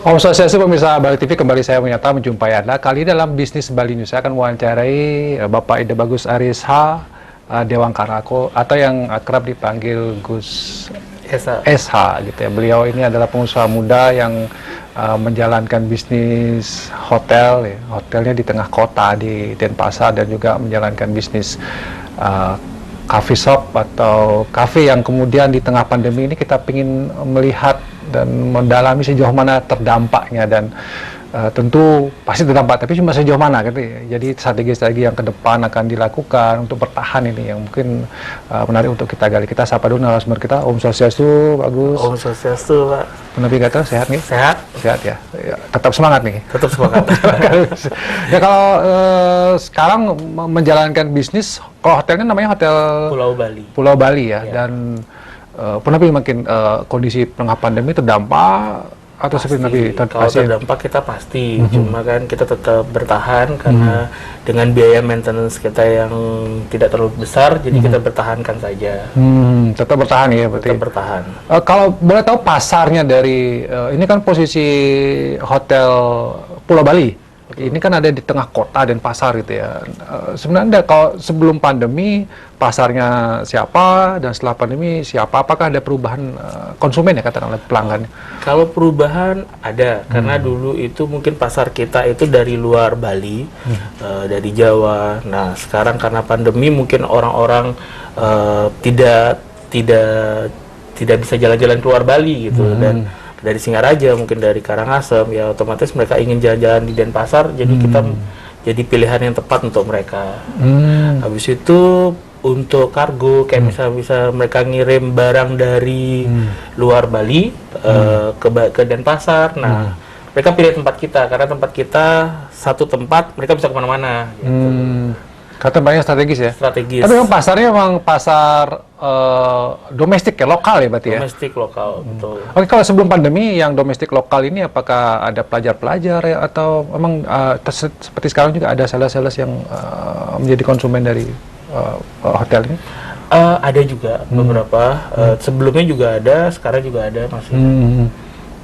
Om Swastiastu, pemirsa Bali TV, kembali saya menyata menjumpai Anda. Kali ini dalam Bisnis Bali News saya akan mewawancarai Bapak Ide Bagus Aris H. Dewangkara atau yang akrab dipanggil Gus SH gitu ya. Beliau ini adalah pengusaha muda yang menjalankan bisnis hotel ya. Hotelnya di tengah kota di Denpasar, dan juga menjalankan bisnis coffee shop atau cafe yang kemudian di tengah pandemi ini kita ingin melihat dan mendalami sejauh mana terdampaknya, dan tentu pasti terdampak, tapi cuma sejauh mana gitu ya. Jadi strategi-strategi yang ke depan akan dilakukan untuk bertahan ini yang mungkin menarik untuk kita gali. Kita sapa dulu narasumber kita. Om Swastiastu, Bagus. Om Swastiastu, Pak. Menepi kata sehat nih? Sehat. Sehat ya. Ya, tetap semangat nih. Tetap semangat. Ya kalau sekarang menjalankan bisnis, kalau hotelnya namanya Hotel Pulau Bali. Pulau Bali ya, dan Nabi makin kondisi tengah pandemi terdampak atau seperti Nabi? Kalau terdampak kita pasti, cuma kan kita tetap bertahan karena dengan biaya maintenance kita yang tidak terlalu besar, jadi kita bertahankan saja. Tetap bertahan ya berarti. Tetap bertahan. Kalau boleh tahu pasarnya dari ini kan posisi Hotel Pulau Bali. Ini kan ada di tengah kota dan pasar gitu ya. Sebenarnya kalau sebelum pandemi pasarnya siapa, dan setelah pandemi siapa? Apakah ada perubahan konsumen ya, katakanlah pelanggannya? Kalau perubahan ada, karena dulu itu mungkin pasar kita itu dari luar Bali, dari Jawa. Nah sekarang karena pandemi mungkin orang-orang tidak bisa jalan-jalan keluar Bali gitu, dan dari Singaraja, mungkin dari Karangasem, ya otomatis mereka ingin jalan-jalan di Denpasar, jadi kita jadi pilihan yang tepat untuk mereka. Habis itu untuk kargo, kayak misalnya mereka ngirim barang dari luar Bali ke Denpasar, nah mereka pilih tempat kita, karena tempat kita satu tempat, mereka bisa kemana-mana. Gitu. Kata banyak strategis ya? Strategis. Tapi memang pasarnya memang pasar domestik ya, lokal ya berarti ya? Domestik lokal, betul. Oke, kalau sebelum pandemi yang domestik lokal ini apakah ada pelajar-pelajar ya, atau memang seperti sekarang juga ada sales-sales yang menjadi konsumen dari hotel ini? Ada juga beberapa, sebelumnya juga ada, sekarang juga ada masih.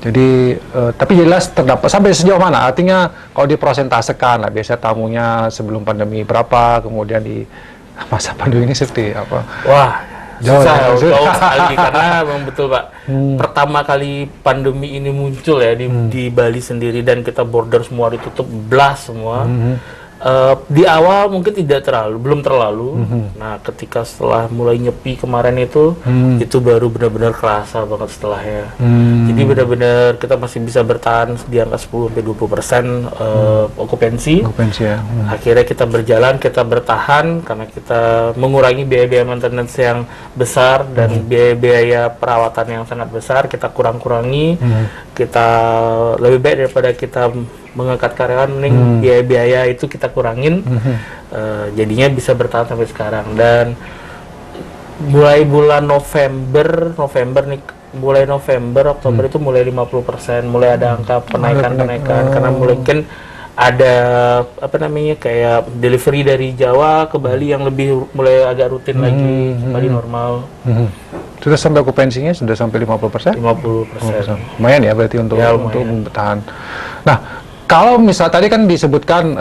Jadi, tapi jelas terdapat sampai sejauh mana? Artinya kalau dipresentasekan lah, biasa tamunya sebelum pandemi berapa, kemudian di masa pandemi ini seperti apa? Wah, jauh sekali, karena memang betul Pak. Pertama kali pandemi ini muncul ya di Bali sendiri, dan kita border semua ditutup, blast semua. Di awal mungkin belum terlalu. Nah, ketika setelah mulai nyepi kemarin itu baru benar-benar kerasa banget setelahnya. Jadi benar-benar kita masih bisa bertahan di angka 10-20% okupansi. Ya. Akhirnya kita berjalan, kita bertahan karena kita mengurangi biaya-biaya maintenance yang besar dan biaya-biaya perawatan yang sangat besar. Kita kurangi. Kita lebih baik daripada kita mengangkat karyawan, mending biaya-biaya itu kita kurangin, jadinya bisa bertahan sampai sekarang. Dan mulai bulan November nih, mulai November, Oktober itu mulai 50%, mulai ada angka penaikan, karena mungkin ada kayak delivery dari Jawa ke Bali yang mulai agak rutin lagi, kembali normal. Sudah sampai okupansinya sudah sampai 50%? 50%. Lumayan ya berarti untuk bertahan. Nah, kalau misal tadi kan disebutkan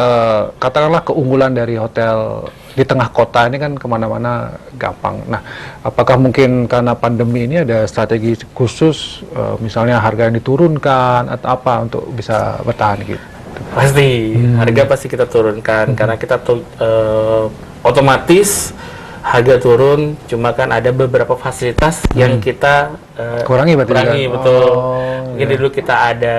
katakanlah keunggulan dari hotel di tengah kota ini kan kemana-mana gampang. Nah, apakah mungkin karena pandemi ini ada strategi khusus, misalnya harga yang diturunkan atau apa untuk bisa bertahan gitu? Pasti, harga pasti kita turunkan karena kita otomatis harga turun, cuma kan ada beberapa fasilitas yang kita kurangi berarti. Betul. Mungkin dulu kita ada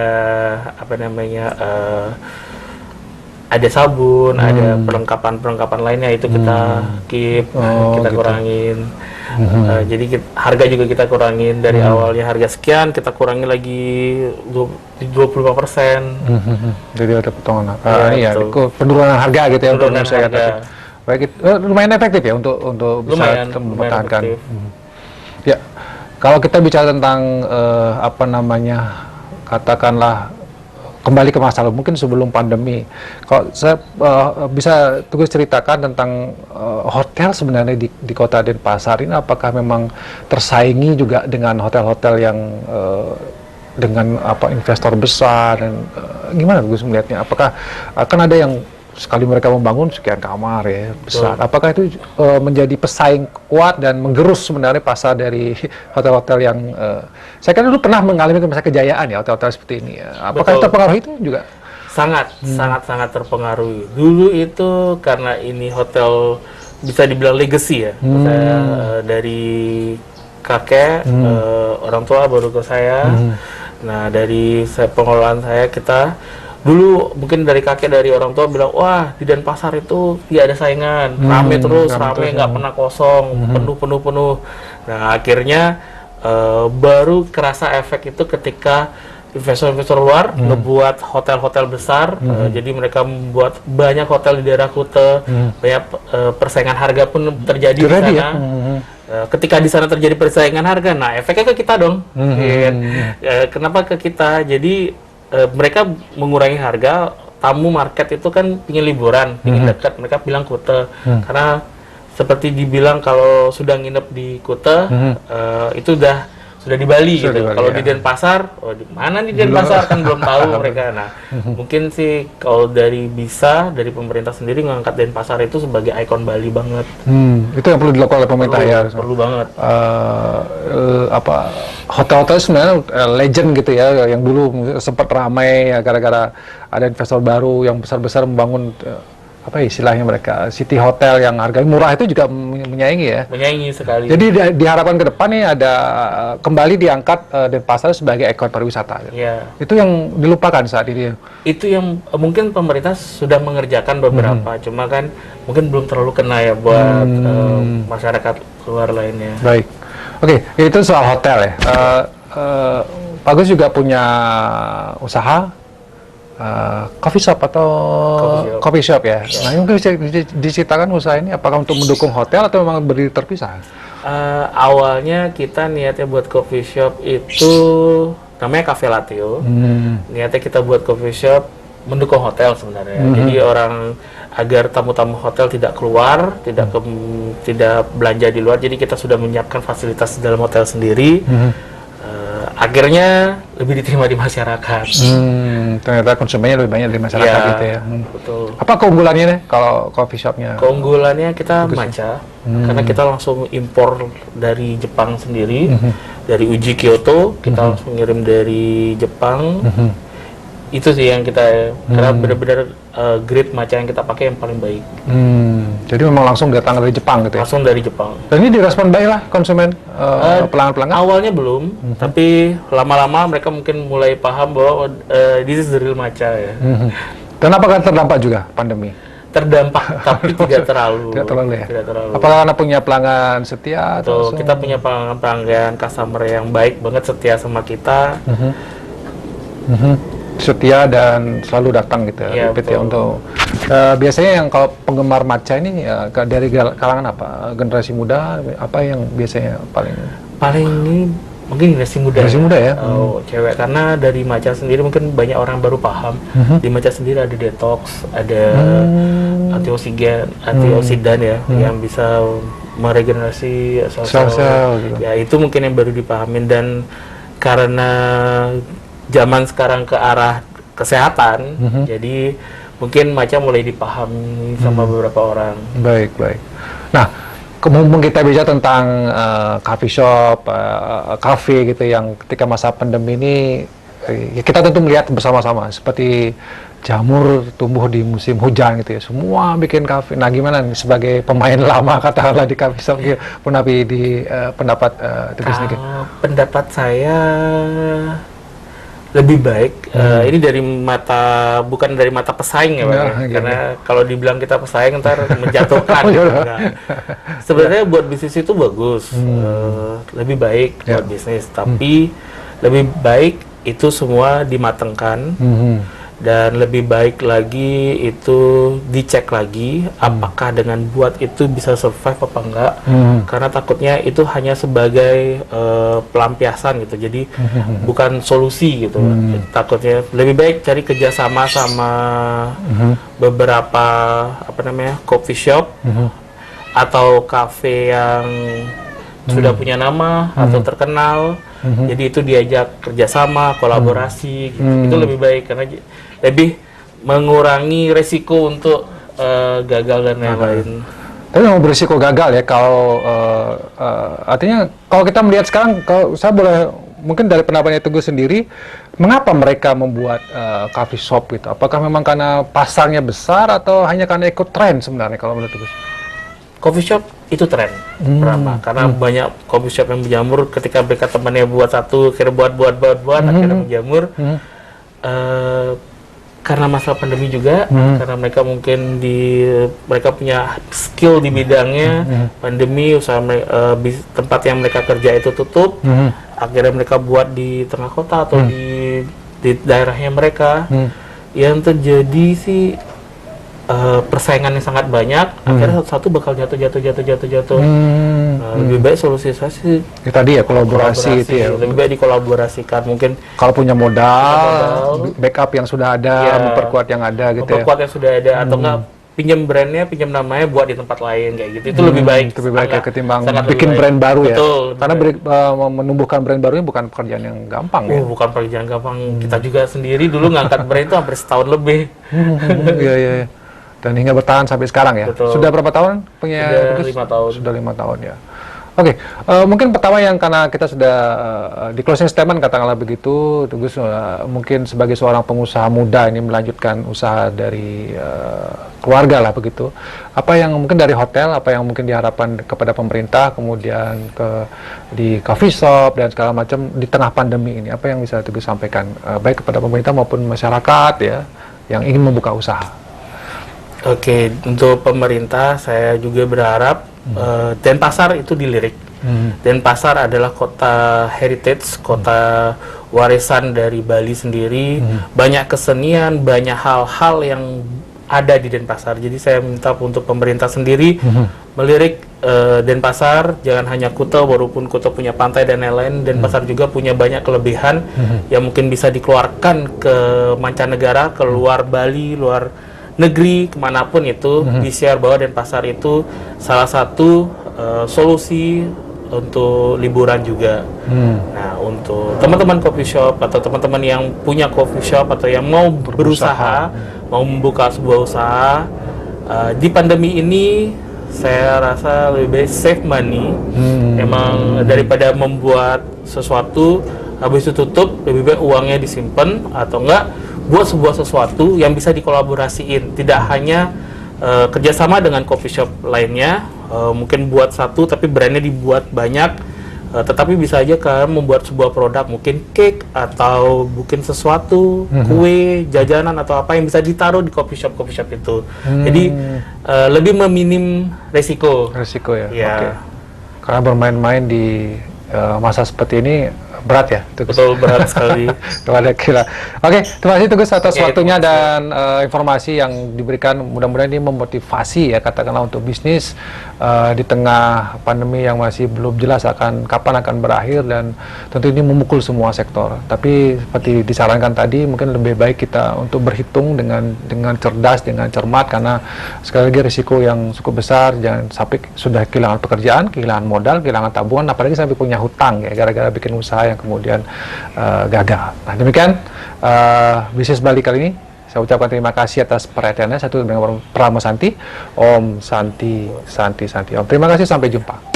ada sabun, ada perlengkapan lainnya, itu kita keep, kita kurangin. Jadi harga juga kita kurangin dari awalnya harga sekian, kita kurangi lagi 25%. Jadi ada potongan. Penurunan harga gitu ya, penurunan untuk harga. Baik, lumayan efektif ya untuk bisa mempertahankan. Ya, kalau kita bicara tentang katakanlah kembali ke masa lalu, mungkin sebelum pandemi, kalau saya bisa Tugas ceritakan tentang hotel sebenarnya di kota Denpasar ini, apakah memang tersaingi juga dengan hotel-hotel yang dengan investor besar dan gimana Gus melihatnya? Apakah akan ada yang sekali mereka membangun sekian kamar ya besar, apakah itu menjadi pesaing kuat dan menggerus sebenarnya pasar dari hotel-hotel yang saya kan dulu pernah mengalami masa kejayaan ya hotel-hotel seperti ini ya. Apakah itu terpengaruh itu juga? Sangat terpengaruh. Dulu itu karena ini hotel bisa dibilang legacy ya. Saya dari kakek, orang tua baru ke saya. Nah dari pengelolaan saya kita dulu mungkin dari kakek dari orang tua bilang wah di Denpasar itu tidak ada saingan, rame terus, nggak pernah kosong, penuh. Nah akhirnya baru kerasa efek itu ketika investor-investor luar ngebuat hotel-hotel besar, jadi mereka membuat banyak hotel di daerah Kuta, banyak persaingan harga pun terjadi di sana. Ketika di sana terjadi persaingan harga, nah efeknya ke kita dong. Kenapa ke kita? Jadi mereka mengurangi harga, tamu market itu kan ingin liburan, ingin dekat, mereka bilang Kuta. Karena seperti dibilang kalau sudah nginep di Kuta, itu sudah di Bali gitu. Kalau di Denpasar, di mana di Denpasar kan belum tahu mereka. Nah, mungkin sih kalau dari pemerintah sendiri ngangkat Denpasar itu sebagai ikon Bali banget. Itu yang perlu dilakukan oleh pemerintah ya. Perlu banget. Hotel-hotel sebenarnya legend gitu ya, yang dulu sempat ramai ya gara-gara ada investor baru yang besar-besar membangun apa istilahnya mereka city hotel yang harganya murah itu juga menyaingi ya. Menyaingi sekali. Jadi diharapkan ke depan nih ada kembali diangkat Denpasar sebagai ikon pariwisata. Ya. Itu yang dilupakan saat ini. Itu yang mungkin pemerintah sudah mengerjakan beberapa, cuma kan mungkin belum terlalu kena ya buat masyarakat luar lainnya. Baik. Oke, itu soal hotel ya. Pak Gus juga punya usaha coffee shop atau coffee shop ya. Nah, mungkin bisa diceritakan usaha ini apakah untuk mendukung hotel atau memang berdiri terpisah? Awalnya kita niatnya buat coffee shop itu namanya Cafe Latio. Niatnya kita buat coffee shop mendukung hotel sebenarnya. Jadi orang agar tamu-tamu hotel tidak keluar, tidak belanja di luar. Jadi kita sudah menyiapkan fasilitas di dalam hotel sendiri. Akhirnya lebih diterima di masyarakat. Ternyata konsumennya lebih banyak dari masyarakat gitu ya. Betul. Apa keunggulannya nih kalau coffee shopnya? Keunggulannya kita matcha, karena kita langsung impor dari Jepang sendiri, dari Uji Kyoto, kita langsung ngirim dari Jepang. Itu sih yang kita, karena benar-benar grade matcha yang kita pakai yang paling baik. Jadi memang langsung datang dari Jepang gitu ya? Langsung dari Jepang. Dan ini direspon baik lah konsumen, pelanggan-pelanggan? Awalnya belum, tapi lama-lama mereka mungkin mulai paham bahwa this is the real matcha ya. Dan apakah terdampak juga pandemi? Terdampak, tapi tidak terlalu. Tidak terlalu ya? Tidak terlalu. Apakah Anda punya pelanggan setia? Atau kita punya pelanggan customer yang baik banget, setia sama kita. Setia dan selalu datang gitu ya, repeat ya untuk biasanya yang kalau penggemar matcha ini dari kalangan apa, generasi muda apa yang biasanya paling ini mungkin generasi muda ya? Cewek, karena dari matcha sendiri mungkin banyak orang baru paham. Di matcha sendiri ada detox, ada antioksidan ya, yang bisa meregenerasi sel-sel gitu. Ya itu mungkin yang baru dipahamin, dan karena zaman sekarang ke arah kesehatan, jadi mungkin matcha mulai dipahami sama beberapa orang. Baik. Nah, mumpung kita bicara tentang coffee shop, cafe gitu yang ketika masa pandemi ini, ya kita tentu melihat bersama-sama seperti jamur tumbuh di musim hujan gitu ya, semua bikin kafe. Nah, gimana nih sebagai pemain lama katakanlah di coffee shop gitu, di pendapat sedikit? Pendapat saya lebih baik, ini dari bukan dari mata pesaing ya Pak, karena kalau dibilang kita pesaing ntar menjatuhkan. Sebenarnya buat bisnis itu bagus, lebih baik buat bisnis, tapi lebih baik itu semua dimatangkan, dan lebih baik lagi itu dicek lagi apakah dengan buat itu bisa survive apa enggak, karena takutnya itu hanya sebagai pelampiasan gitu, jadi bukan solusi gitu. Takutnya lebih baik cari kerjasama sama beberapa coffee shop atau cafe yang sudah punya nama atau terkenal, Jadi itu diajak kerjasama, kolaborasi, gitu. Itu lebih baik karena lebih mengurangi resiko untuk gagal dan lain-lain. Tapi memang berisiko gagal ya kalau artinya kalau kita melihat sekarang, kalau saya boleh mungkin dari pendapatnya Teguh sendiri, mengapa mereka membuat coffee shop gitu? Apakah memang karena pasarnya besar atau hanya karena ikut tren sebenarnya kalau menurut Teguh? Coffee shop itu tren pertama, karena banyak coffee shop yang menjamur ketika mereka temannya buat satu, akhirnya buat, akhirnya menjamur. Karena masalah pandemi juga, karena mereka mungkin mereka punya skill di bidangnya, pandemi usaha tempat yang mereka kerja itu tutup, akhirnya mereka buat di tengah kota atau di daerahnya mereka. Yang terjadi sih persaingan yang sangat banyak, akhirnya satu-satu bakal jatuh. Lebih baik solusi saya sih Ya, tadi ya kolaborasi itu ya. lebih baik dikolaborasikan, mungkin Kalau punya modal, backup yang sudah ada, memperkuat yang ada gitu ya. memperkuat yang sudah ada, atau enggak pinjam brandnya, pinjam namanya buat di tempat lain kayak gitu. Itu lebih baik. Lebih baik ya ketimbang sangat bikin lebih baik. brand baru ya. Betul, Karena menumbuhkan brand baru ini bukan pekerjaan yang gampang ya. bukan pekerjaan gampang. Kita juga sendiri dulu ngangkat brand itu hampir setahun lebih. Iya. Dan hingga bertahan sampai sekarang ya. Betul. Sudah berapa tahun punya Sudah Teguh? 5 tahun. Sudah 5 tahun ya. Oke, mungkin pertama yang karena kita sudah di closing statement katakanlah begitu, Teguh mungkin sebagai seorang pengusaha muda ini melanjutkan usaha dari keluarga lah begitu. Apa yang mungkin dari hotel, apa yang mungkin diharapkan kepada pemerintah, kemudian di coffee shop dan segala macam di tengah pandemi ini, apa yang bisa Teguh sampaikan baik kepada pemerintah maupun masyarakat ya yang ingin membuka usaha? Oke, untuk pemerintah saya juga berharap Denpasar itu dilirik. Denpasar adalah kota heritage, kota warisan dari Bali sendiri. Banyak kesenian, banyak hal-hal yang ada di Denpasar. Jadi saya minta untuk pemerintah sendiri melirik Denpasar, jangan hanya Kuta, walaupun Kuta punya pantai dan lain-lain. Denpasar juga punya banyak kelebihan yang mungkin bisa dikeluarkan ke mancanegara, ke luar Bali, luar negeri, kemanapun itu, di-share bahwa Denpasar itu salah satu solusi untuk liburan juga. Nah, untuk teman-teman coffee shop atau teman-teman yang punya coffee shop atau yang mau berusaha, mau membuka sebuah usaha, di pandemi ini saya rasa lebih baik save money. Emang daripada membuat sesuatu habis itu tutup, lebih baik uangnya disimpan atau enggak buat sebuah sesuatu yang bisa dikolaborasiin, tidak hanya kerjasama dengan coffee shop lainnya, mungkin buat satu tapi brandnya dibuat banyak, tetapi bisa aja kan membuat sebuah produk, mungkin cake atau mungkin sesuatu kue, jajanan atau apa yang bisa ditaruh di coffee shop itu. Jadi lebih meminim resiko Ya. ya. Oke. Karena bermain-main di masa seperti ini berat ya, Teguh. Betul, berat sekali. Kepada kita. Oke, terima kasih Teguh atas Oke, waktunya dan informasi yang diberikan. Mudah-mudahan ini memotivasi ya, katakanlah untuk bisnis di tengah pandemi yang masih belum jelas kapan akan berakhir, dan tentu ini memukul semua sektor. Tapi seperti disarankan tadi, mungkin lebih baik kita untuk berhitung dengan cerdas, dengan cermat, karena sekali lagi risiko yang cukup besar. Jangan sampai sudah kehilangan pekerjaan, kehilangan modal, kehilangan tabungan, apalagi sampai punya hutang ya gara-gara bikin usaha yang kemudian gagal. Nah, demikian bisnis Bali kali ini. Saya ucapkan terima kasih atas perhatiannya. Satu dengan Pramo Santi, Om Santi. Om, terima kasih, sampai jumpa.